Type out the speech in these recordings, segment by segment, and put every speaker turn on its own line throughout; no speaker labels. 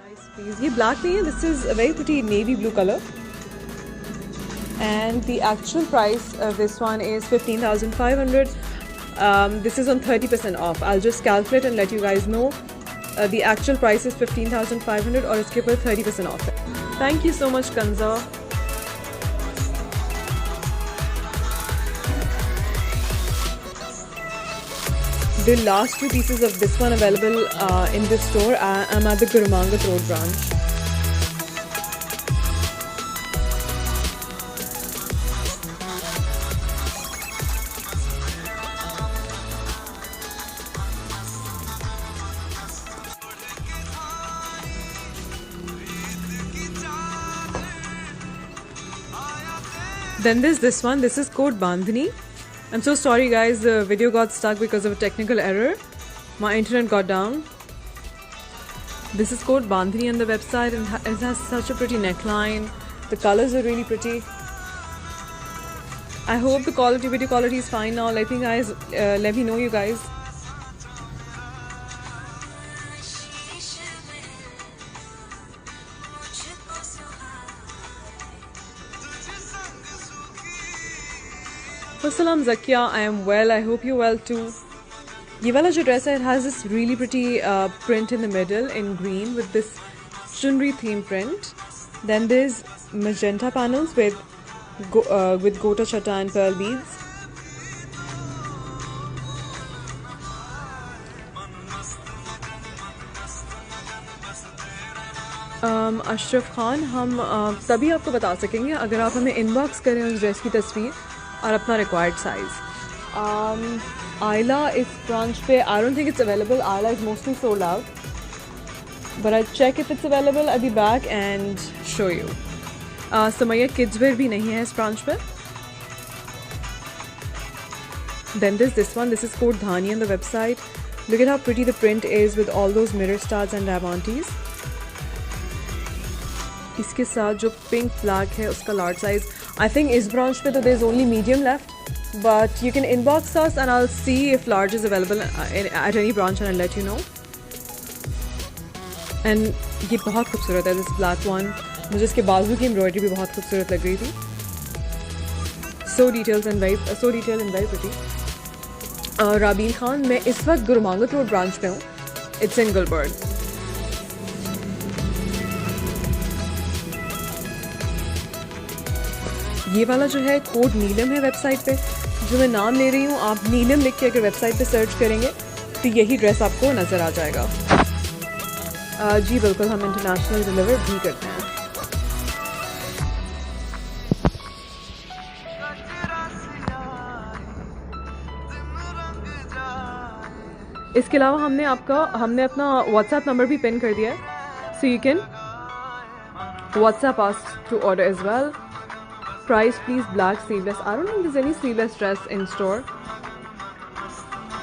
Nice piece. ये black नहीं है. This is a very pretty navy blue color. And the actual price of this one is 15,500. This is on 30% off. I'll just calculate and let you guys know. The actual price is 15,500 और इसके ऊपर 30% off है. Thank you so much, Kanza. The last two pieces of this one available in this store. I'm at the Gurumangat Road branch. Then there's this one. This is code Bandhani. I'm so sorry guys, the video got stuck because of a technical error. My internet got down. This is code Bandhani on the website and it has such a pretty neckline. The colors are really pretty. I hope the video quality is fine now. Let me know you guys. Assalam Zakia, I am well. I hope you're well too. ये वाला जो dress है, it has this really pretty print in the middle in green with this chunri theme print. Then there's magenta panels with gota chata and pearl beads. Ashraf Khan, हम तभी आपको बता सकेंगे अगर आप हमें इनबॉक्स करें उस ड्रेस की तस्वीर और अपना रिक्वायर्ड साइज. आयला इस ब्रांच पे I don't think it's available. Ayla is mostly sold out, but I check if it's available I be back and show you. Sumaiya kids wear भी नहीं है इस ब्रांच पे. Then there's this one. This is code Dhani on the website. Look at how pretty the print is with all those mirror stars and diamantes. इसके साथ जो pink black है उसका लार्ज साइज. आई थिंक इस branch पे तो there is only medium left, but you can inbox us and I will see if large is available at any branch and I let you know. And ये बहुत खूबसूरत है this black one. मुझे इसके बाजू की एम्ब्रॉयडरी भी बहुत खूबसूरत लग रही थी. So detailed and very pretty. Rabeel Khan, मैं इस वक्त गुरुमांगत रोड ब्रांच पे हूँ. It's in Gulberg. ये वाला जो है कोड नीलम है वेबसाइट पे. जो मैं नाम ले रही हूँ, आप नीलम लिख के अगर वेबसाइट पे सर्च करेंगे तो यही ड्रेस आपको नज़र आ जाएगा. जी बिल्कुल, हम इंटरनेशनल डिलीवर भी करते हैं. इसके अलावा हमने अपना व्हाट्सएप नंबर भी पिन कर दिया है, so you can WhatsApp us to order as well. Price please, black sleeveless. I don't think there's any sleeveless dress in store.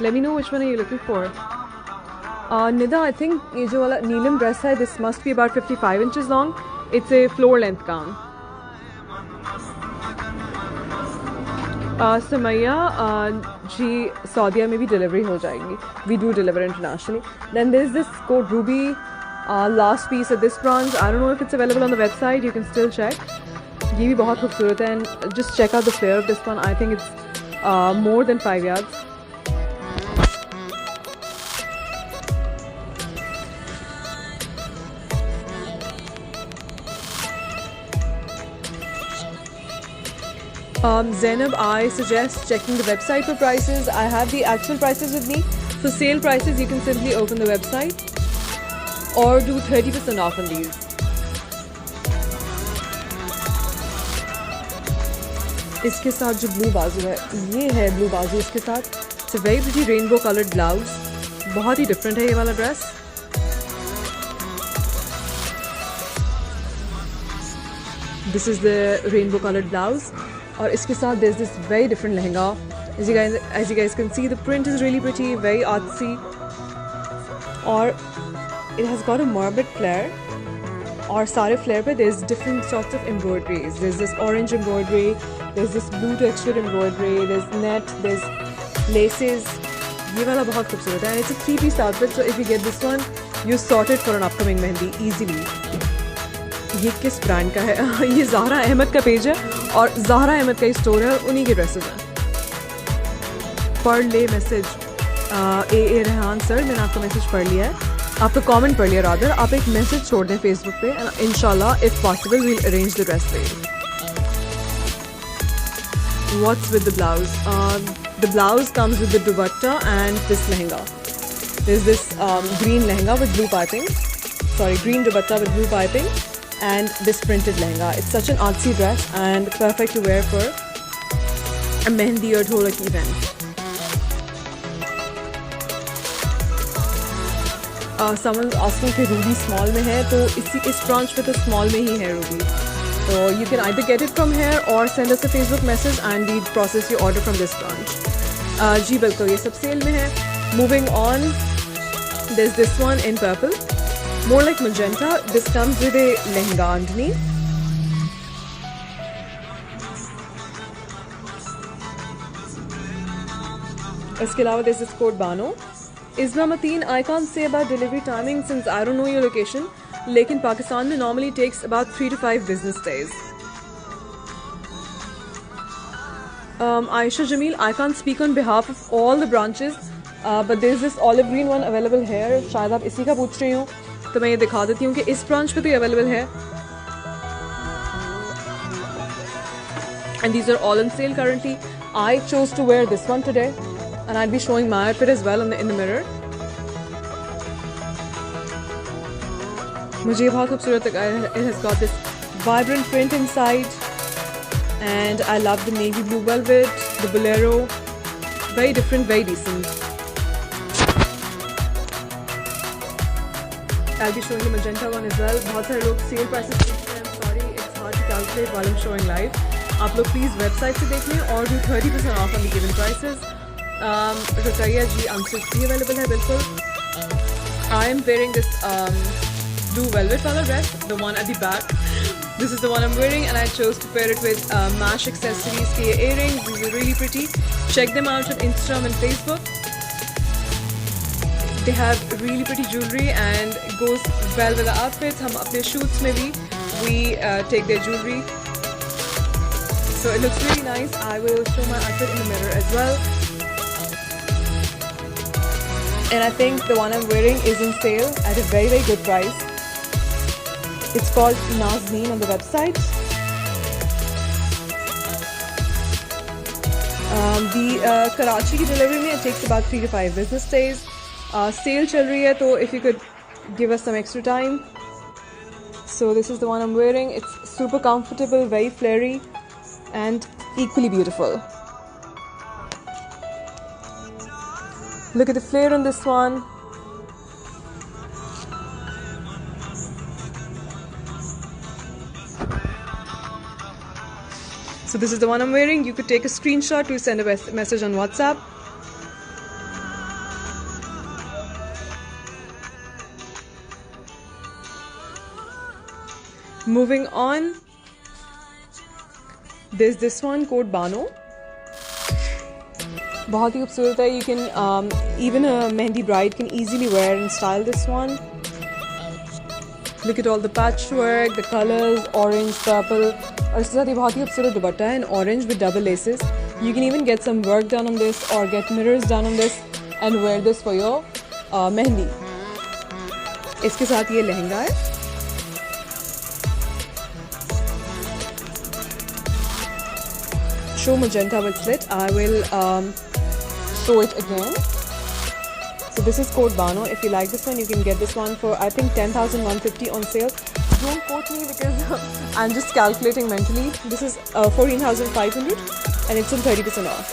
Let me know which one are you looking for. Nida, I think ये जो वाला Neelam dress है, this must be about 55 inches long. It's a floor length gown. समैया जी, सऊदीया में भी delivery हो जाएगी. We do deliver internationally. Then there's this code Ruby, last piece at this branch. I don't know if it's available on the website. You can still check. ये भी बहुत खूबसूरत है. And just check out the flare of this one. I think it's more than 5 yards. Zainab, I suggest checking the website for prices. I have the actual prices with me. For sale prices, you can simply open the website or do 30% off on these. इसके साथ जो blue बाजू है, ये है blue बाजू इसके साथ. It's a very pretty rainbow coloured blouse. बहुत ही डिफरेंट है ये वाला dress. This is the rainbow coloured blouse. और इसके साथ there is this very different lehenga. as you guys can see, the print is really pretty, very artsy, और it has got a morbid flare. और सारे flare पे there's different sorts of embroideries. There's this orange embroidery, there's this blue textured embroidery, there's net, there's laces. ये वाला बहुत खूबसूरत है. It's a 3-piece outfit, so if you get this one, You sorted for an upcoming mehndi easily. ये किस brand का है? ये ज़हरा अहमद का पेज है और ज़हरा अहमद का ही स्टोर है, उन्हीं के ड्रेसेस हैं. पढ़ ले मैसेज. ए रेहान सर, मैंने आपका मैसेज पढ़ लिया है, आपका कमेंट पढ़ लिया. रादर आप एक मैसेज छोड़ दें फेसबुक पे एंड इंशाल्लाह if possible will arrange the dress for you. What's with the blouse? The blouse comes with the dupatta and this lehenga. There's this green lehenga with blue piping. Sorry, green dupatta with blue piping and this printed lehenga. It's such an artsy dress and perfect to wear for a mehndi or dholak event. Someone's asking कि Ruby small में है, तो इस branch पे तो small में ही है Ruby. So you can either get it from here or send us a Facebook message and we process your order from this branch. जी बिल्कुल, ये सब सेल में है. Moving on, there's this one in purple, more like magenta. This comes with a lehenga underneath. इसके अलावा there's this coat bano. Isma Mateen, I can't say about delivery timing since I don't know your location. लेकिन पाकिस्तान में normally takes about 3 to 5 business days. Aisha Jamil, I can't speak on behalf of all the branches, but there's this olive green one available here. शायद आप इसी का पूछ रही हो, तो मैं ये दिखा देती हूँ कि इस branch पे तो ये available है. And these are all on sale currently. I chose to wear this one today, and I'll be showing my outfit as well in the mirror. मुझे बहुत खूबसूरत लगा. It has got this vibrant print inside and I love the navy blue velvet, the bolero, very different, very decent. I'll be showing the magenta one as well. बहुत सारे लोग sale prices देख रहे हैं. I'm sorry, it's hard to calculate while I'm showing live. आप लोग please website से देख लें और do 30% off on the given prices. Ruqaiya ji answer भी available है बिल्कुल. I am wearing this blue velvet color dress, the one at the back. This is the one I'm wearing and I chose to pair it with Mash accessories के earrings. These are really pretty. Check them out on Instagram and Facebook. They have really pretty jewelry and it goes well with the outfits. हम अपने shoots में भी we take their jewelry. So it looks really nice. I will show my outfit in the mirror as well. And I think the one I'm wearing is in sale at a very, very good price. It's called Nazneen on the website. The Karachi की delivery में it takes about 3 to 5 business days. Sale चल रही है, तो if you could give us some extra time. So this is the one I'm wearing. It's super comfortable, very flary, and equally beautiful. Look at the flare on this one. So this is the one I'm wearing. You could take a screenshot to send a message on WhatsApp. Moving on, there's this one, coat bano. बहुत ही खूबसूरत है. You can even a mehendi bride can easily wear and style this one. Look at all the patchwork, the colors, orange, purple. और इसके साथ ये बहुत ही खूबसूरत दुपट्टा है in orange with double laces. You can even get some work done on this or get mirrors done on this and wear this for your mehendi. इसके साथ ये लहंगा है. Show magenta with slit. I will show it again. So this is code Bano. If you like this one, you can get this one for I think 10,150 on sale. Don't quote me because I'm just calculating mentally. This is 14,500 and it's on 30% off.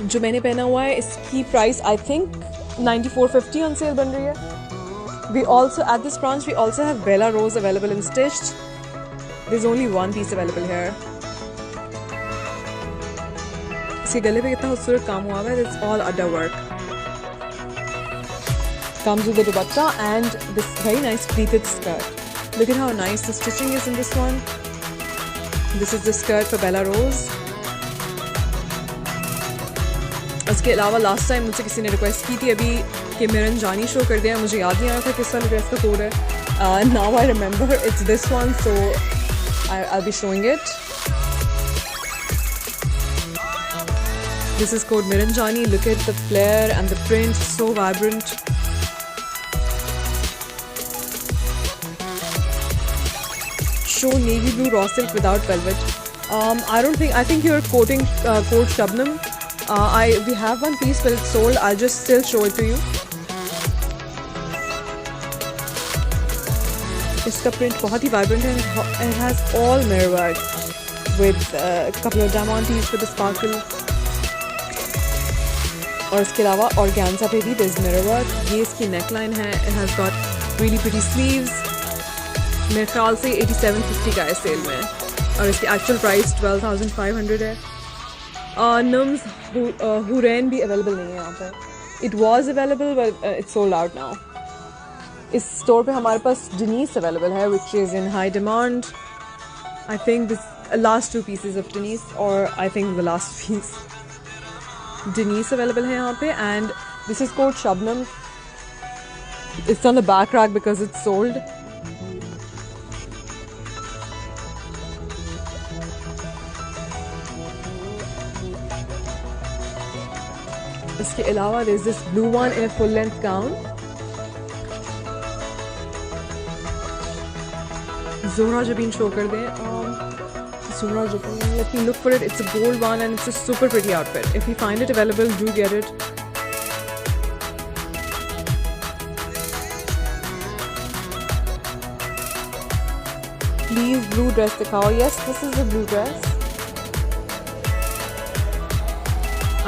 जो मैंने पहना हुआ है इसकी price I think 9450 on sale बन रही है. We also at this branch we also have Bella Rose available in stitched. There's only one piece available here. इसके गले पे कितना खूबसूरत काम हुआ है. It's all adda work. Comes with the dupatta and this very nice pleated skirt. Look at how nice the stitching is in this one. This is the skirt for Bella Rose. इसके अलावा last time मुझसे किसी ने request की थी अभी कि Mirren जानी शो कर दिया, मुझे याद नहीं आ रहा था किस वाले ड्रेस का कोड है. Now I remember it's this one, so I be showing it. This is code Miranjani. Look at the flare and the print, so vibrant. Show navy blue raw silk without velvet. I think you're quoting code Shabnam. We have one piece but it's sold. I'll just still show it to you. इसका print बहुत ही vibrant है. It has all mirror work with a couple of diamantes for the sparkle. और इसके अलावा organza पे भी there's mirror work. ये इसकी नेकलाइन है. It has got really pretty sleeves. मेरे ख्याल से 8750 का है सेल में और इसकी एक्चुअल प्राइस 12,500 है. नम्स हुरैन भी अवेलेबल नहीं है यहाँ पर. It was available but it's sold out now. इस स्टोर पे हमारे पास डेनीस अवेलेबल है which is in high demand. I think this last 2 pieces of Denise और I think the last piece Denise available है यहाँ पे. and this is called Shabnam. It's on the back rack because it's sold. इसके अलावा there's this blue one in a full length gown. Zohra Jabin show कर दें. Zohra Jabin, let me look for it. It's a gold one and it's a super pretty outfit. If you find it available, do get it. Please, blue dress dikhao. Yes, this is a blue dress.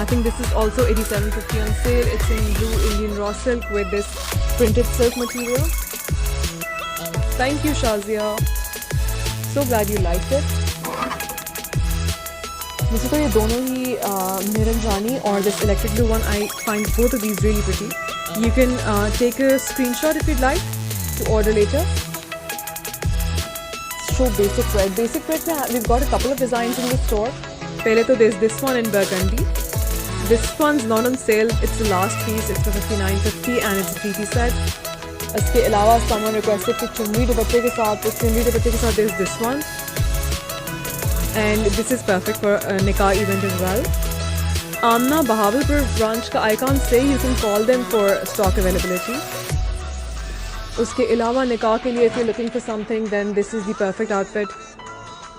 I think this is also 8750 on sale. It's in blue Indian raw silk with this printed silk material. Thank you, Shazia. So glad you liked it. मुझे तो ये दोनों ही मिरनजानी और this electric blue one, I find both of these really pretty. You can take a screenshot if you'd like to order later. Show basic pret. Basic pret में we got a couple of designs in the store. पहले तो this one in burgundy. This one is not on sale. It's the last piece. It's 5950 and it's 3-piece set. इसके अलावा someone requested कि चुन्नी दुपट्टे के साथ this one. And this is perfect for a nikah event as well. Amna Bahawalpur branch का I can't say. You can call them for stock availability. उसके अलावा निकाह के लिए if you're looking for something, then this is the perfect outfit.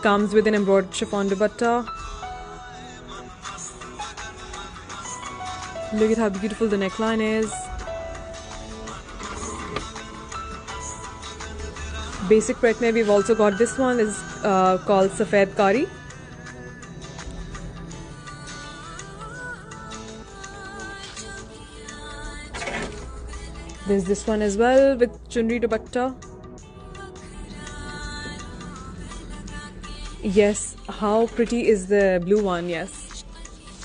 Comes with an embroidered chiffon dupatta. Look at how beautiful the neckline is. Basic print में we've also got this one. Is called Safed Kari. There's this one as well with chunri dupatta. Yes, how pretty is the blue one? Yes.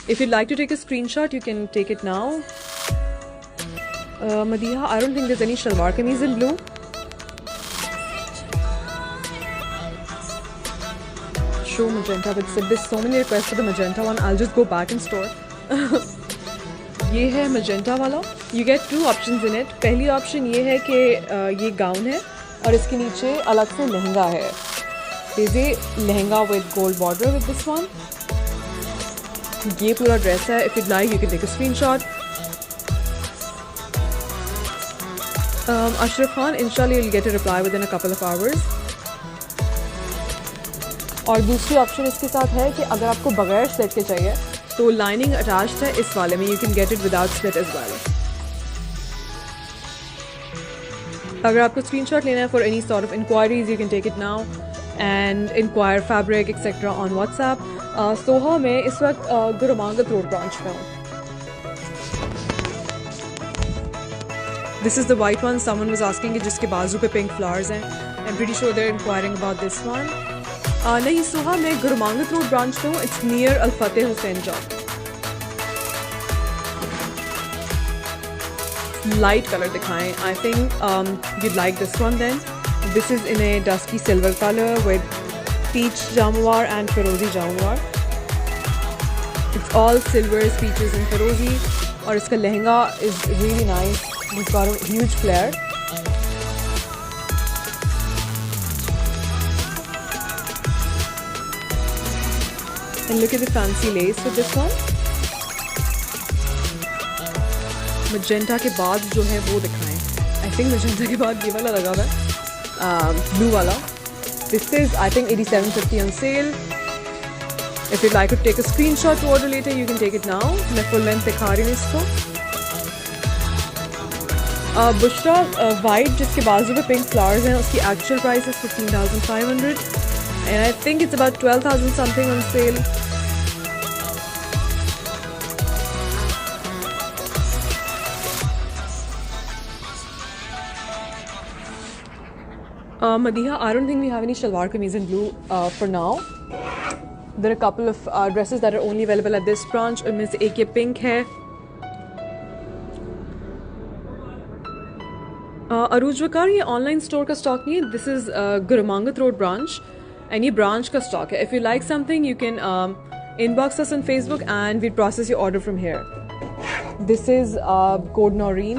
If you'd like to take a screenshot, you can take it now. Madiha, I don't think there's any shalwar kameez in blue. Show magenta with Sid. There's so many requests for the magenta one. I'll just go back and store. ये है magenta वाला. You get 2 options in it. पहली option ये है कि ये gown है और इसके नीचे अलग से लहंगा है. There's a lehenga with gold border with this one. ये पूरा ड्रेस है. If you'd like, you can take a screenshot. Ashraf Khan, inshallah you'll get a reply within a couple of hours. और दूसरी ऑप्शन इसके साथ है कि अगर आपको बगैर स्लिट के चाहिए तो लाइनिंग अटैच्ड है इस वाले में. You can get it without slit as well. अगर आपको स्क्रीनशॉट लेना है for any sort of inquiries, you can take it now and inquire fabric etcetera on WhatsApp. Soha में इस वक्त गुरमांगत रोड ब्रांच में हूँ. This is the white one. Someone was asking जिसके बाजू पे पिंक फ्लावर्स हैं. I am pretty sure they are inquiring about this one. नहीं सोहा, मैं गुरमांगत रोड ब्रांच पे हूँ. It's near Al Fateh Hussain Chowk. Light colour दिखाएं. I think you'd like this one then. This is in a dusky silver color with peach jamwar and ferozi jamwar. It's all silvers, peaches and ferozi. और इसका lehenga is really nice. It's got a huge flare. And look at the fancy lace with this one. Magenta के बाद जो है वो दिखाएं. I think magenta के बाद ये वाला लगा हुआ है. Blue वाला. This is I think 87.50 on sale. If you'd like to take a screenshot to order later, you can take it now. मैं full length दिखा रही हूँ इसको. बुशरा वाइट जिसके बाजू पे पिंक फ्लावर्स हैं उसकी एक्चुअल प्राइस है 15,500 and I think it's about 12,000 something on sale. Madiha, I don't think we have any shalwar kameez in blue for now. There are a couple of dresses that are only available at this branch. उनमें से एक ये pink है. अरूज वकार ये online store का stock नहीं है. This is Gurumangat road branch and ये ब्रांच का स्टॉक है. If you like something you can inbox us on Facebook and we process your order from here. This is code Naureen,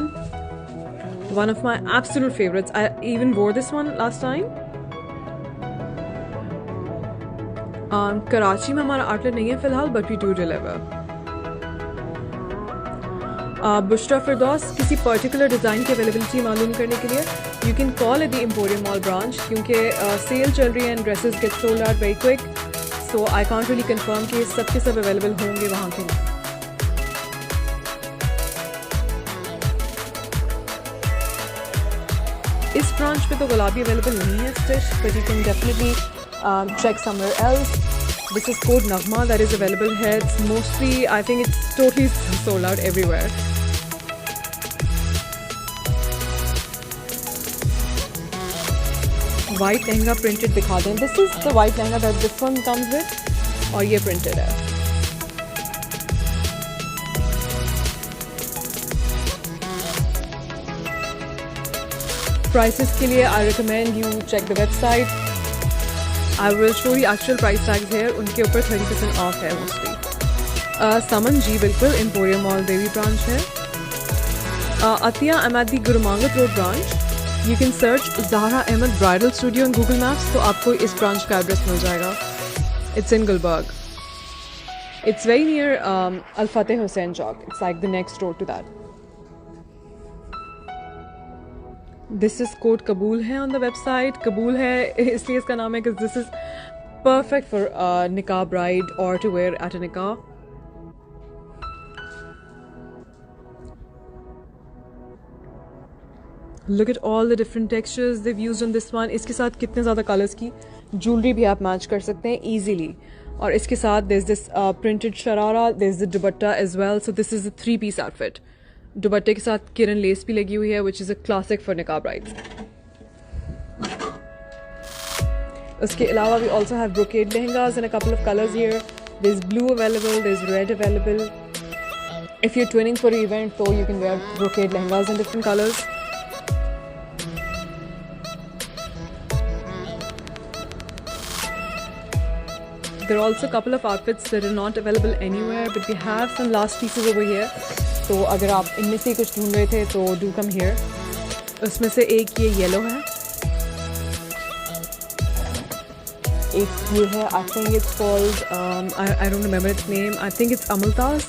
one of my absolute favourites. I even wore this one last time. Karachi में हमारा outlet नहीं है फिलहाल, but we do deliver. Bushra Firdous, किसी particular design की availability मालूम करने के लिए you can call at the emporium mall branch, क्योंकि सेल चल रही है and dresses get sold out very quick. So I can't really confirm कि सब के सब अवेलेबल होंगे वहाँ के. इस ब्रांच पे तो गुलाबी अवेलेबल नहीं है stitch, but you can definitely check somewhere else. This is code Nagma that is available here. It's mostly, I think it's totally sold out everywhere. White lehenga printed दिखा दें. This is the white lehenga that this one comes with, और ये printed है. Prices के लिए I recommend you check the website. I will show you actual price tags here. उनके ऊपर 30% of है मोस्टली. समन जी बिल्कुल एम्पोरियम मॉल देवी ब्रांच है. Atiya, I am at the Gurumangat road branch. You can search Zahra Ahmed bridal studio in Google Maps, तो आपको इस branch का एड्रेस मिल जाएगा. It's in Gulberg. It's very near Al Fateh Hussain Chowk. It's like the next road to that. This is code Qubool है on the website. कबूल है इसलिए इसका नाम है कि दिस इज परफेक्ट फॉर निकाह ब्राइड और टू वेयर एट अ निकाह. Look at all the different textures they've used on this one. इसके साथ कितने ज़्यादा कलर्स की ज्वेलरी भी आप मैच कर सकते हैं easily. और इसके साथ there's this printed sharara, there's the dupatta as well. So this is a 3-piece outfit. दुपट्टे के साथ किरण लेस भी लगी हुई है, which is a classic for niqab brides. उसके अलावा we also have brocade lehengas in a couple of colors here. There's blue available, there's red available. If you're twinning for an event, though, you can wear brocade lehengas in different colors. There are also a couple of outfits that are not available anywhere, but we have some last pieces over here. तो अगर आप इनमें से कुछ ढूंढ रहे थे तो डू कम हियर. उसमें से एक ये येलो है, एक ये है. I think it's called I don't remember its name. I think it's Amaltas.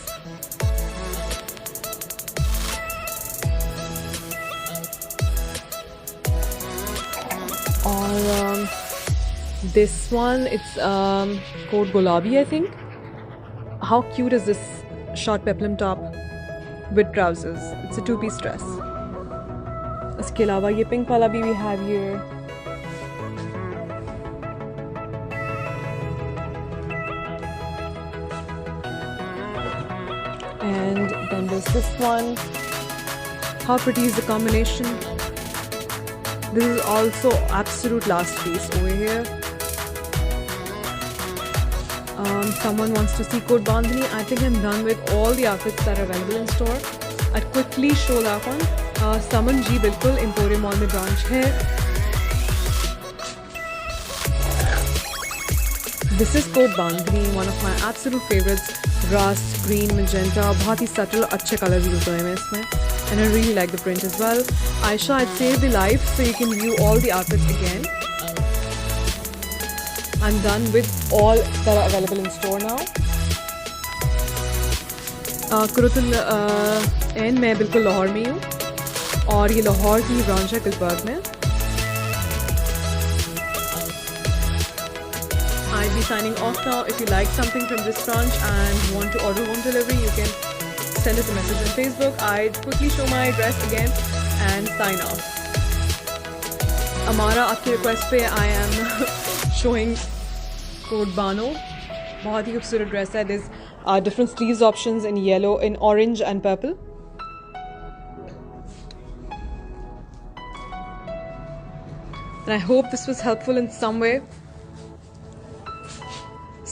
और this one it's code Gulabi I think. How cute is this short peplum top with trousers. It's a 2-piece dress. इसके अलावा ये pink वाला भी we have here. And then there's this one. How pretty is the combination? This is also absolute last piece over here. Someone wants to see code Bandhani. I think I'm done with all the outfits that are available in store. I'd quickly show that one. Saman ji बिल्कुल emporium mall में branch है. This is code Bandhani, one of my absolute favorites. Rust, green, magenta, बहुत ही subtle अच्छे colors use हुए हैं इसमें. And I really like the print as well. Aisha, I'd save the life so you can view all the outfits again. I'm done with all that are available in store now. Qurratul Ain मैं बिल्कुल लाहौर में हूँ और ये लाहौर की branch है गुलबर्ग में. I'll be signing off now. If you like something from this branch and want to order home delivery, you can send us a message on Facebook. I'd quickly show my address again and sign off. Amara, आपकी request पे I am showing code BANO. बहुत ही खूबसूरत dress है. There's different sleeves options in yellow, in orange and purple. And I hope this was helpful in some way.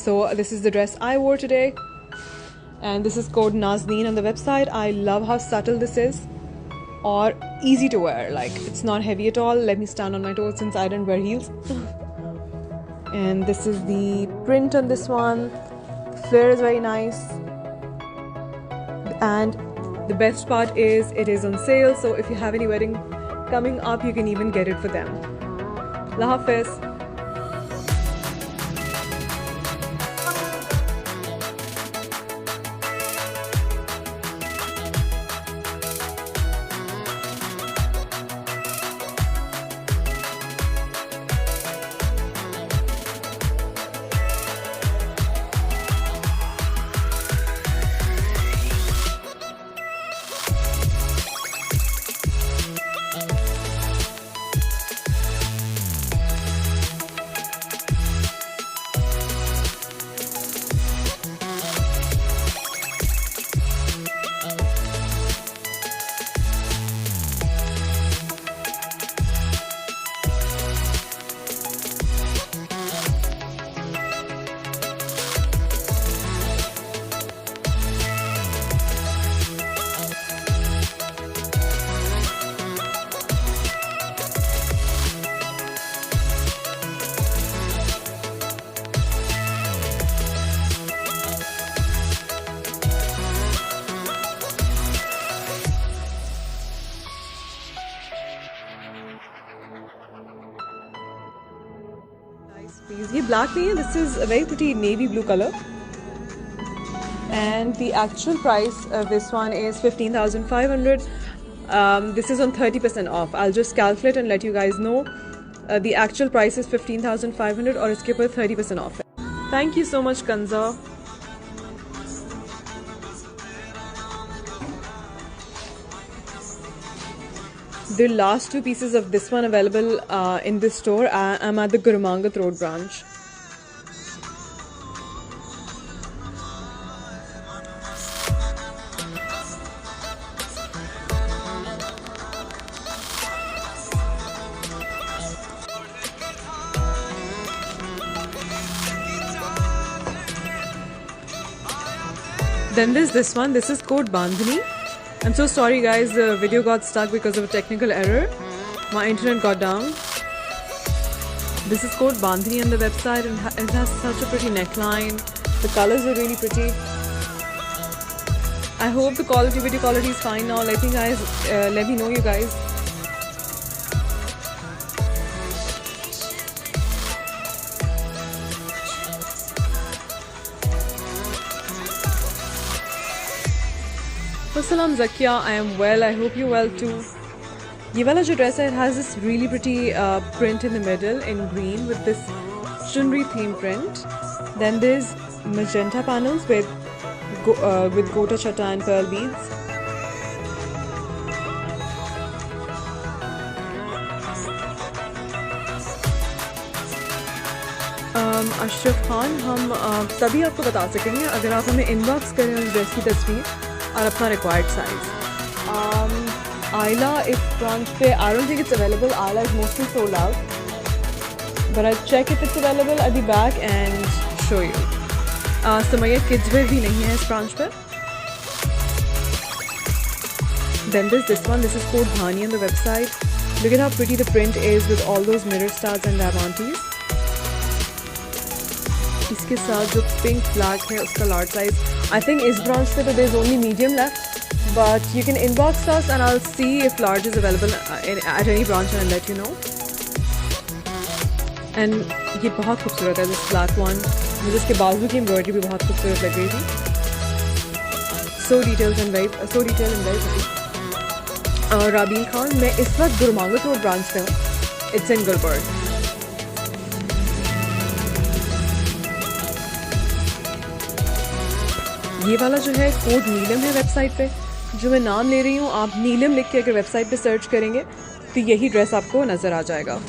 So this is the dress I wore today. And this is code Nazneen on the website. I love how subtle this is. Or easy to wear. Like, it's not heavy at all. Let me stand on my toes since I didn't wear heels. And this is the print on this one. Flare is very nice. And the best part is it is on sale. So if you have any wedding coming up, you can even get it for them. Allah Hafiz. Please, ये black नहीं है. This is a very pretty navy blue color. And the actual price of this one is 15,500. This is on 30% off. I'll just calculate and let you guys know. The actual price is 15,500 और इसके ऊपर 30% off है. Thank you so much, Kanza. The last two pieces of this one available in this store. I'm at the Gurumangat Road branch. Then there's this one. This is code Bandhani. I'm so sorry guys, the video got stuck because of a technical error. My internet got down. This is code Bandhani on the website and it has such a pretty neckline. The colors are really pretty. I hope the video quality is fine now. Let me know you guys. Assalam Zakia, I am well. I hope you're well too. ये वाला जो dress है, it has this really pretty print in the middle in green with this chunri theme print. Then there's magenta panels with gota chata and pearl beads. Ashraf Khan, हम तभी आपको बता सकेंगे अगर आप हमें इनबॉक्स करें उस ड्रेस की तस्वीर और अपना रिक्वायर्ड साइज. आयला इस ब्रांच पे I don't think it's available. Ayla is mostly sold out, but I'll check if it's available at the back and show you. Samaya kids wear भी नहीं है इस ब्रांच पे. Then there's this one. This is code Dhani on the website. Look at how pretty the print is with all those mirror stars and diamantes. इसके साथ जो pink black है उसका लार्ज साइज, आई थिंक इस branch पे तो there is only medium left, but you can inbox us and I will see if large is available at any branch and let you know. And ये बहुत खूबसूरत है this black one, मुझे इसके बाजू की एम्ब्रॉयडरी भी बहुत खूबसूरत लग रही थी। So detailed and very pretty. Rabeel Khan, मैं इस वक्त गुरमांगत रोड ब्रांच पे हूँ, इट्स इन गुलबर्ग। ये वाला जो है कोड नीलम है वेबसाइट पे, जो मैं नाम ले रही हूँ, आप नीलम लिख के अगर वेबसाइट पे सर्च करेंगे तो यही ड्रेस आपको नज़र आ जाएगा।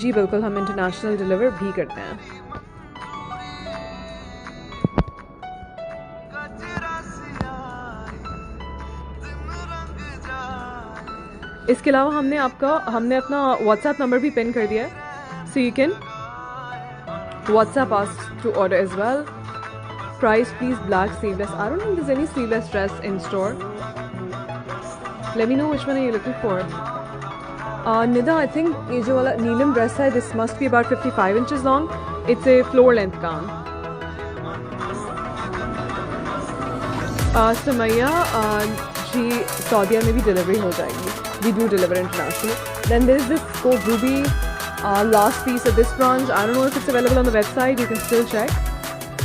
जी बिल्कुल, हम इंटरनेशनल डिलीवर भी करते हैं। इसके अलावा हमने अपना व्हाट्सएप नंबर भी पिन कर दिया है, so you can WhatsApp us to order as well. Price please black sleeveless, I don't think there is any sleeveless dress in store, let me know which one are you looking for. Nida, I think ये जो वाला Neelam dress है, this must be about 55 inches long, it's a floor length gown. Sumaiya, ji सऊदीया में भी delivery हो जाएगी, we do deliver internationally. Then there is this code Ruby, last piece of this branch. I don't know if it's available on the website, you can still check.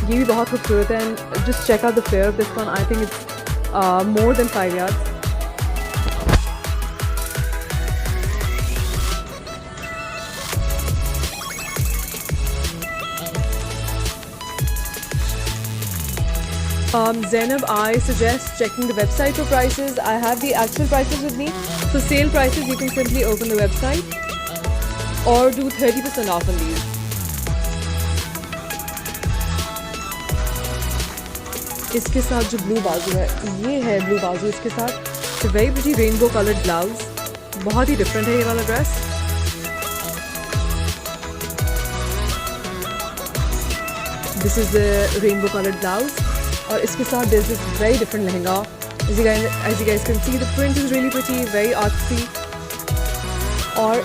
ये भी बहुत खूबसूरत है, and just check out the flare of this one. I think it's more than 5 yards. Zainab, I suggest checking the website for prices. I have the actual prices with me. So sale prices, you can simply open the website or do 30% off on these. इसके साथ जो blue बाजू है, ये है blue बाजू इसके साथ, very pretty rainbow coloured blouse, बहुत ही डिफरेंट है ये वाला dress. This is the rainbow coloured blouse, और इसके साथ this is very different lehenga. as you guys can see, the print is really pretty, very artsy, और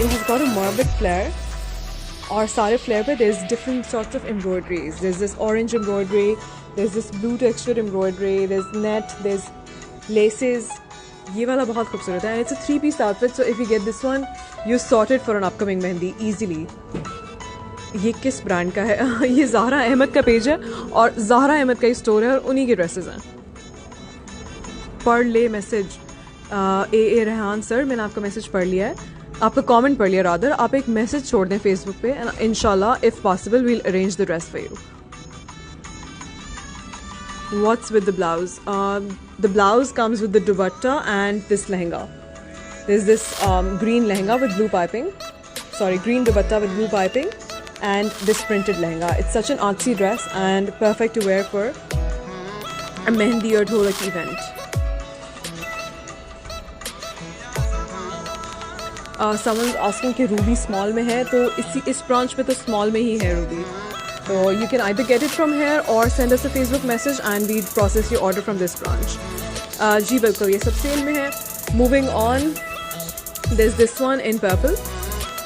it has got a morbid flare, और सारे फ्लेयर पे there's different sorts of embroideries. There's this orange embroidery, there's this blue textured embroidery, there's net, there's laces. ये वाला बहुत खूबसूरत है, and it's a 3-piece outfit, so if you get this one, you're sorted for an upcoming mehndi easily. ये किस brand का है? ये ज़हरा अहमद का पेज है, और ज़हरा अहमद का ही स्टोर है, और उन्हीं के ड्रेसेस हैं। पढ़ ले मैसेज, ए रेहान सर, मैंने आपका मैसेज पढ़ लिया है, आपका कमेंट पढ़ लिया रादर। आप एक मैसेज छोड़ दें फेसबुक पे, एंड इंशाल्लाह if possible will arrange the dress for you. What's with the blouse? The blouse comes with the dupatta and this lehenga. There's this green lehenga with blue piping. Sorry, green dupatta with blue piping, and this printed lehenga. It's such an artsy dress and perfect to wear for a mehndi or dholak event. Someone's asking कि Ruby small में है, तो इस branch में तो small में ही है Ruby, so you can either get it from here or send us a Facebook message and we process your order from this branch. जी बिल्कुल, ये सब सेल में है। Moving on, there's this one in purple,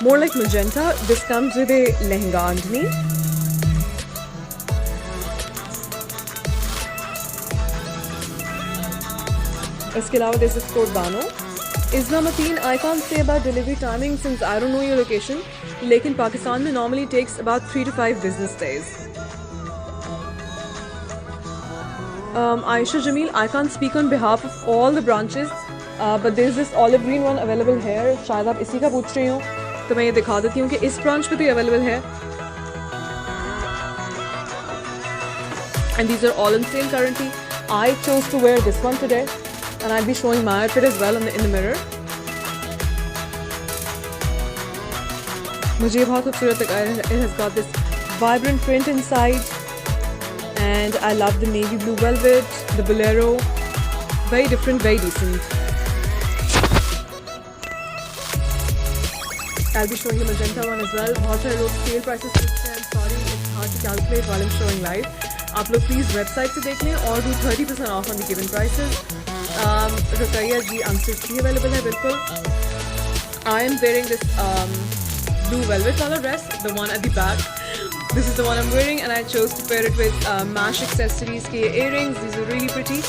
more like magenta. This comes with a lehenga underneath. इसके अलावा there's this coat bano. Islamatine, I can't say about delivery timing since I don't know your location, लेकिन पाकिस्तान में normally takes about 3 to 5 business days. Aisha Jamil, I can't speak on behalf of all the branches, but there's this olive green one available here. शायद आप इसी का पूछ रही हो, तो मैं ये दिखा देती हूँ कि इस ब्रांच पे तो ये अवेलेबल है, and these are all on sale currently. I chose to wear this one today, and I'll be showing my outfit as well in the mirror. मुझे ये बहुत खूबसूरत लगा है. It has got this vibrant print inside, and I love the navy blue velvet, the bolero, very different, very decent. I'll be showing the magenta one as well. बहुत सारे लोग sale prices पूछते हैं. Sorry, it's hard to calculate while I'm showing live. आप लोग please website से देख लें और do 30% off on the given prices. Ruqaiya ji unstitch भी अवेलेबल है बिल्कुल. I am wearing this blue velvet color dress, the one at the back. This is the one I'm wearing, and I chose to pair it with Mash Accessories ke earrings. These are really pretty.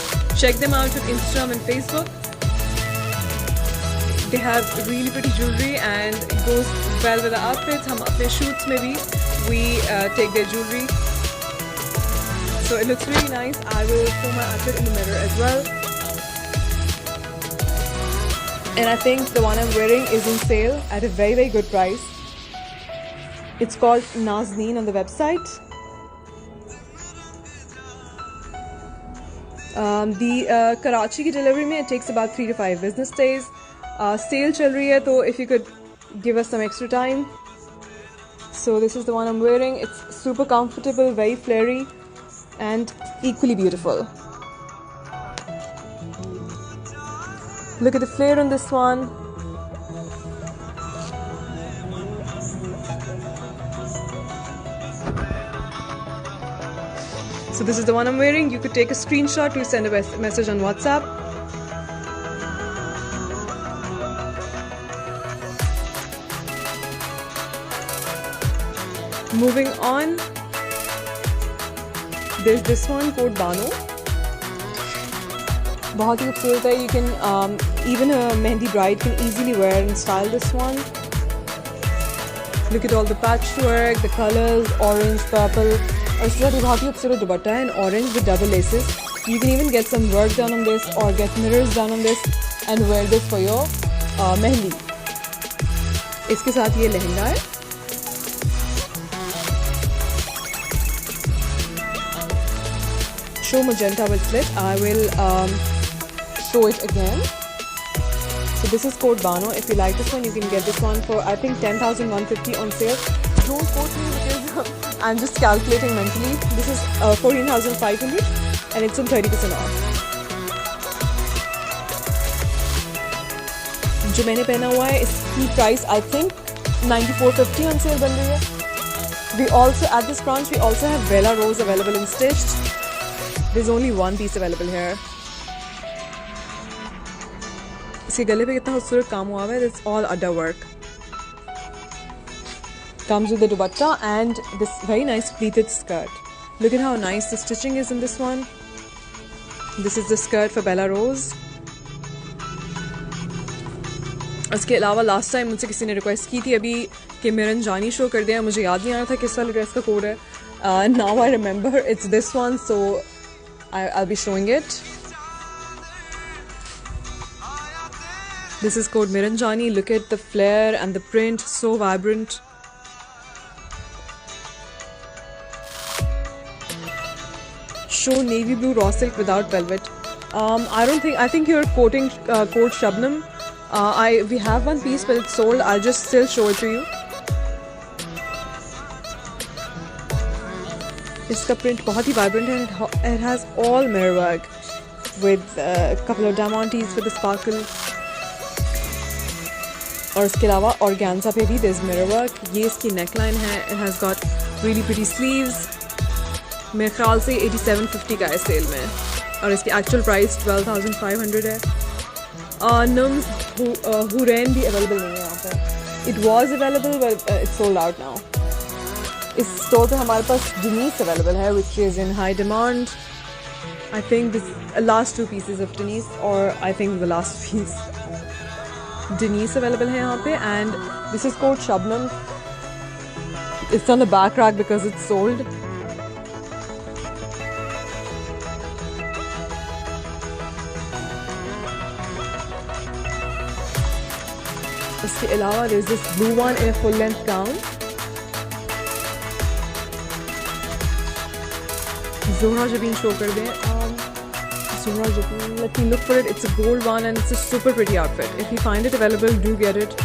Check them out on Instagram and Facebook. They have really pretty jewelry and it goes well with the outfits. हम अपने shoots में भी we take their jewelry. So it looks really nice. I will show my outfit in the mirror as well. And I think the one I'm wearing is in sale at a very, very good price. It's called Nazneen on the website. The Karachi की delivery में it takes about 3 to 5 business days. Sale चल रही है, तो if you could give us some extra time. So this is the one I'm wearing. It's super comfortable, very flary, and equally beautiful. Look at the flare on this one. So this is the one I'm wearing. You could take a screenshot to send a message on WhatsApp. Moving on, there's this one called Bano. बहुत ही खूबसूरत है. You can even a Mehndi bride can easily wear and style this one. Look at all the patchwork, the colors, orange, purple. और इसके साथ बहुत ही खूबसूरत दुपट्टा है, and orange with double laces. You can even get some work done on this or get mirrors done on this and wear this for your Mehndi. इसके साथ ये लहंगा है. Show magenta with slit. I will show it again. So this is code Bano. If you like this one, you can get this one for I think 10,150 on sale. Don't quote me because I'm just calculating mentally. This is 14,500 and it's on 30% off. जो मैंने पहना हुआ है इसकी price I think 94.50 on sale बन रही है. We also at this branch we also have Bella Rose available in stitched. There's only one piece available here. इसके गले पे कितना खूबसूरत काम हुआ है. It's all adda work. Comes with the dupatta and this very nice pleated skirt. Look at how nice the stitching is in this one. This is the skirt for Bella Rose. इसके अलावा last time मुझसे किसी ने request की थी अभी कि Mirren जानी शो कर दिया. मुझे याद नहीं आ रहा था किस वाले ड्रेस का कोड है. Now I remember it's this one, so I'll be showing it. This is called Miranjani. Look at the flare and the print, so vibrant. Show navy blue raw silk without velvet. I think you're quoting code Shabnam. We have one piece but it's sold. I'll just still show it to you. इसका print बहुत ही vibrant है. It has all mirror work with a couple of diamantes for the sparkle. और इसके अलावा organza पे भी there's mirror work. ये इसकी neckline है. It has got really pretty sleeves. मेरे ख्याल से 8750 का है सेल में और इसकी एक्चुअल प्राइस 12,500 है. Nums Huren भी अवेलेबल नहीं है यहाँ पर. It was available but it's sold out now. इस स्टोर पे हमारे पास Denise अवेलेबल है which is in high demand. I think this last 2 pieces of Denise or I think the last piece. Denise available है यहाँ पे and this is called Shabnam. It's on the back rack because it's sold. इसके अलावा there's this blue one in a full length gown. Zohra Jabin show कर दें. Zohra Jabin, let me look for it. It's a gold one and it's a super pretty outfit. If you find it available, do get it.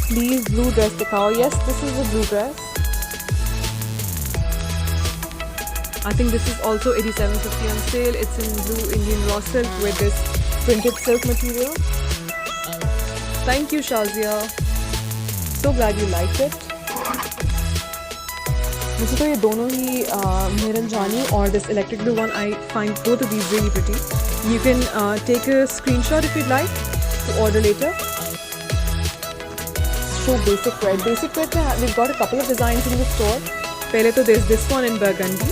Please blue dress दिखाओ. Yes, this is a blue dress. I think this is also 8750 on sale. It's in blue Indian raw silk with this printed silk material. Thank you, Shazia. So glad you liked it. मुझे तो ये दोनों ही Miranjani और this electric blue one, I find both of these really pretty. You can take a screenshot if you'd like. to order later. Show basic red. Basic red में we've got a couple of designs in the store. पहले तो there's this one in burgundy.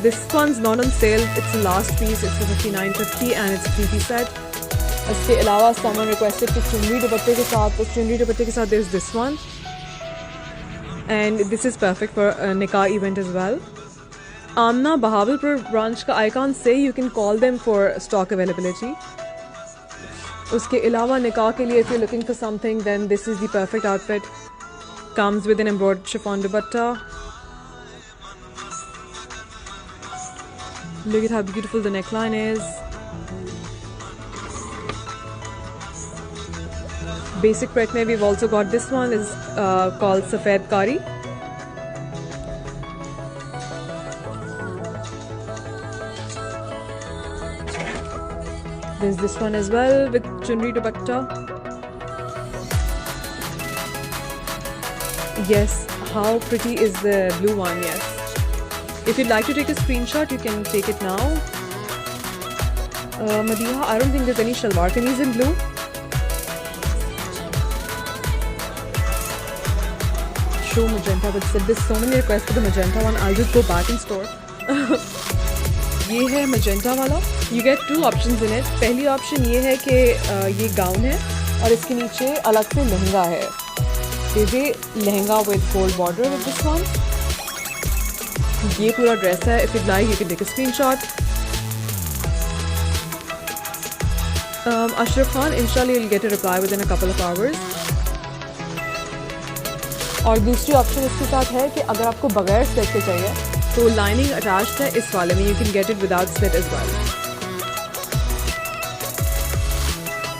This one's not on sale. It's the last piece. It's for $59.50 and it's a 3-piece set. इसके अलावा someone requested कि चुनरी दुपट्टे के साथ, तो चुनरी दुपट्टे के साथ there's this one. And this is perfect for a nikah event as well. Amna Bahawalpur branch का I can't say, you can call them for stock availability. उसके अलावा निकाह के लिए if you're looking for something, then this is the perfect outfit. Comes with an embroidered chiffon dupatta. Look at how beautiful the neckline is. Basic print mein we've also got this one, is called Safed Kari. There's this one as well with chunri dupatta. Yes, how pretty is the blue one? Yes. If you'd like to take a screenshot, you can take it now. Madiha, I don't think there's any shalwar kameez in blue. Show magenta, but said there's so many requests for the magenta one. I'll just go back in store. ये है magenta वाला. You get two options in it. पहली option ये है कि ये gown है और इसके नीचे अलग से लहंगा है. ये lehenga with gold border with this one. ये पूरा ड्रेस है. If you'd like, you can take a screenshot. Ashraf Khan, inshallah you'll get a reply within a couple of hours. और दूसरी ऑप्शन इसके साथ है कि अगर आपको बगैर स्लिट के चाहिए तो लाइनिंग अटैच्ड है इस वाले में. You can get it without slit as well.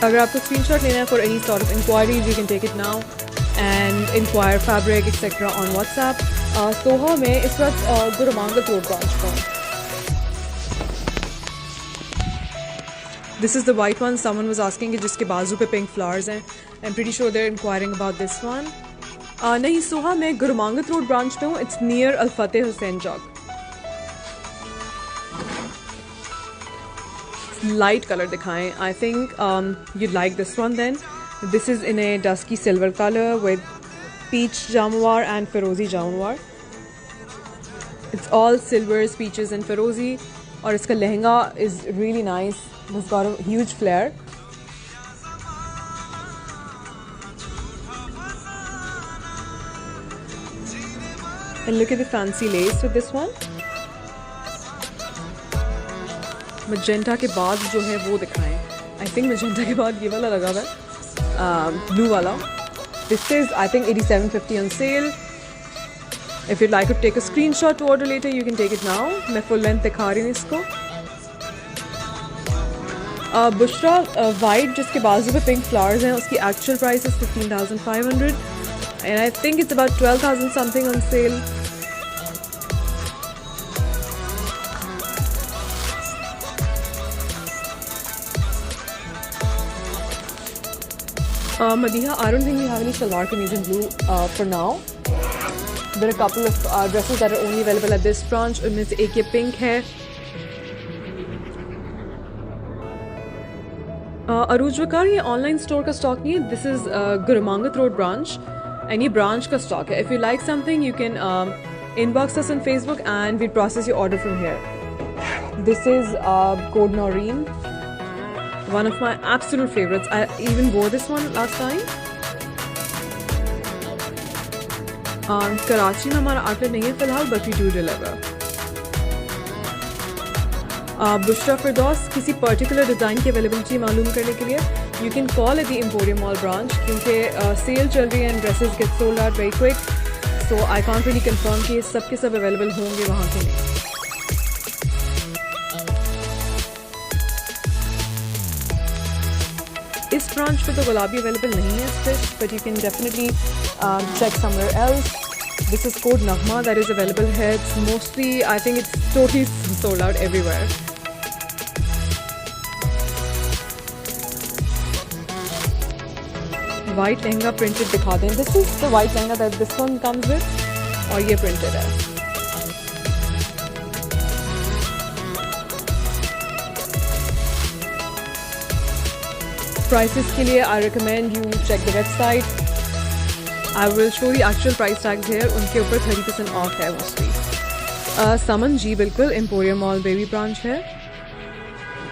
अगर आपको स्क्रीनशॉट लेना है for any sort of inquiries, you can take it now and inquire fabric etcetera on WhatsApp. Soha में इस वक्त गुरमांगत रोड ब्रांच पर. This is the white one. Someone was asking कि जिसके बाजू पे पिंक फ्लावर्स हैं. I am pretty sure they are inquiring about this one. नहीं सोहा, मैं गुरमांगत रोड ब्रांच पे हूँ. It's near Al Fateh Hussain Chowk. Light colour दिखाएं. I think you like this one then. This is in a dusky silver colour with peach jamawar and ferozi jamawar. It's all silvers, peaches and ferozi. और इसका lehenga is really nice. It's got a huge flare. And look at the fancy lace with this one. Magenta के बाद जो है वो दिखाएं. I think magenta के बाद ये वाला लगा हुआ है, blue वाला. This is I think $87.50 on sale. If you'd like to take a screenshot to order later, you can take it now. मैं full length दिखा रही हूँ इसको. बुशरा white जिसके बाजू पे pink flowers हैं, उसकी actual price is $15,500. And I think it's about 12,000 something on sale. Madiha, I don't think we have any shalwar kameez in blue for now. There are a couple of dresses that are only available at this branch. उनमें से एक ये pink है. अरूज वकार, ये online store का stock नहीं है. This is Gurmangat road branch and ये branch का stock है. If you like something, you can inbox us on Facebook and we process your order from here. This is code Noreen, one of my absolute favorites. I even wore this one last time. Karachi में हमारा outlet नहीं है फिलहाल, but we do deliver. Bushra Firdous, किसी particular design की availability मालूम करने के लिए you can call at the Emporium Mall branch क्योंकि सेल चल रही है and dresses get sold out very quick, so I can't really confirm कि सब के सब अवेलेबल होंगे वहाँ के लिए. इस ब्रांच पे तो गुलाबी अवेलेबल नहीं है stitch, but you can definitely check somewhere else. This is code Nagma that is available here. It's mostly, I think it's totally sold out everywhere. White lehenga printed दिखा दें. This is the white lehenga that this one comes with, और ये printed है. Prices के लिए I recommend you check the website. I will show the actual price tags here. उनके ऊपर 30% off है mostly. Saman जी बिल्कुल Emporium Mall Baby branch है.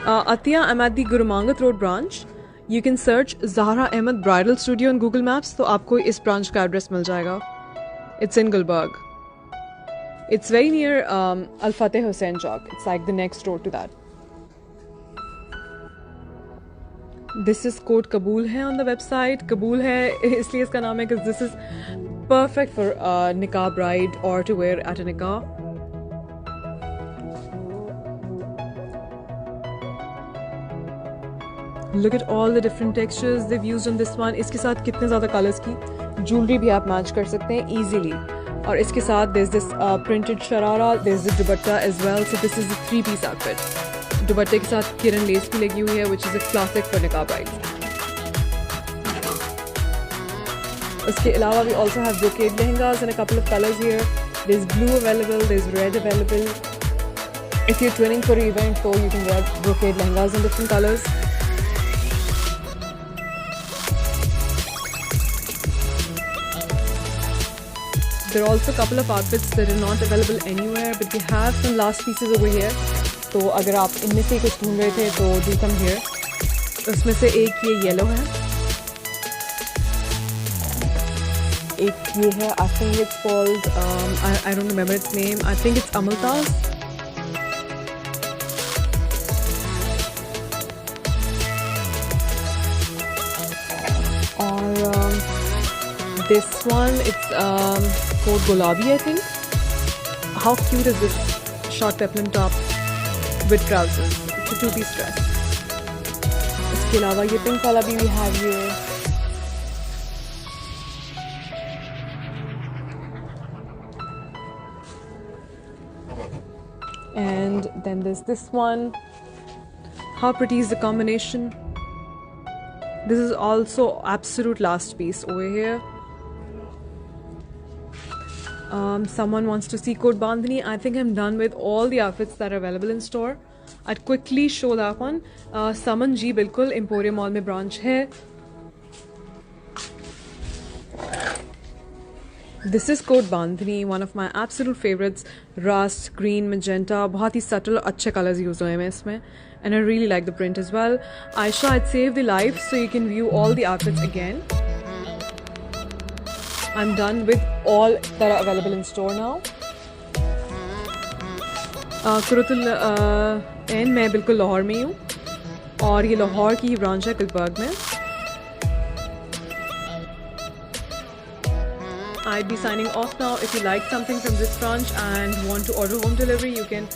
Atiya, I'm at the Gurumangat Road branch. You can search Zahra Ahmed Bridal Studio on Google Maps तो आपको इस branch का address मिल जाएगा. It's in Gulbarg. It's very near Al Fateh Hussain Chowk. It's like the next road to that. This is code Kabul है on the website. Kabul है इसलिए इसका नाम है because this is perfect for nikah bride or to wear at a nikah. Look at all the different textures they've used on this one. इसके साथ कितने ज़्यादा colors की jewelry भी आप match कर सकते हैं easily. और इसके साथ there's this printed sharara, there's the dupatta as well. So this is a 3-piece outfit. दुपट्टे के साथ किरण लेस भी लगी हुई है which is a classic for nikah bride. उसके अलावा we also have brocade lehengas in a couple of colors here. There's blue available, there's red available. If you're twinning for an event, so you can wear brocade lehengas in different colors. There are also a couple of outfits that are not available anywhere, but we have some last pieces over here. तो अगर आप इनमें से कुछ ढूंढ रहे थे तो do come here. उसमें से एक ये येलो है, एक ये है. I think it's called I don't remember its name. I think it's Amaltaz. और this one it's called Gulabi, I think. How cute is this short peplum top with trousers? It's a 2-piece dress. इसके अलावा ये pink वाला भी we have here. And then there's this one. How pretty is the combination? This is also absolute last piece over here. Someone wants to see code Bandhani. I think I'm done with all the outfits that are available in store. I'd quickly show that one. Saman ji बिल्कुल Emporium Mall में branch है. This is code Bandhani, one of my absolute favorites. Rust, green, magenta, बहुत ही subtle अच्छे colors use हुए हैं इसमें. And I really like the print as well. Aisha, I'd save the live so you can view all the outfits again. I'm done with all that are available in store now. कुरुतुल मैं बिल्कुल लाहौर में हूँ और ये लाहौर की branch है गुलबर्ग में. I'd be signing off now. If you like something from this branch and want to order home delivery, you can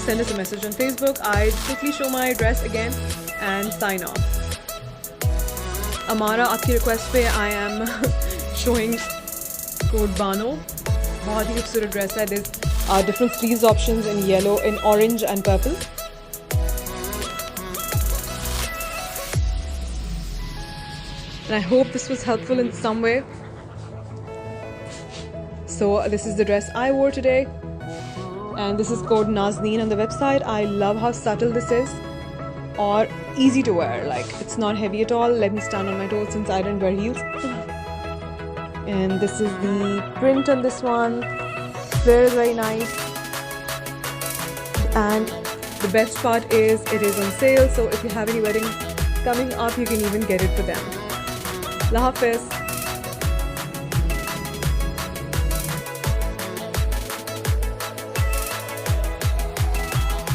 send us a message on Facebook. I'd quickly show my address again and sign off. Amara, आपकी request पे I am showing code Bano. बहुत ही खूबसूरत dress है. There's different sleeves options in yellow, in orange and purple. And I hope this was helpful in some way. So this is the dress I wore today. And this is code Nazneen on the website. I love how subtle this is. Or easy to wear. Like, it's not heavy at all. Let me stand on my toes since I didn't wear heels. And this is the print on this one. Very, very nice. And the best part is it is on sale. So if you have any weddings coming up, you can even get it for them. Allah Hafiz.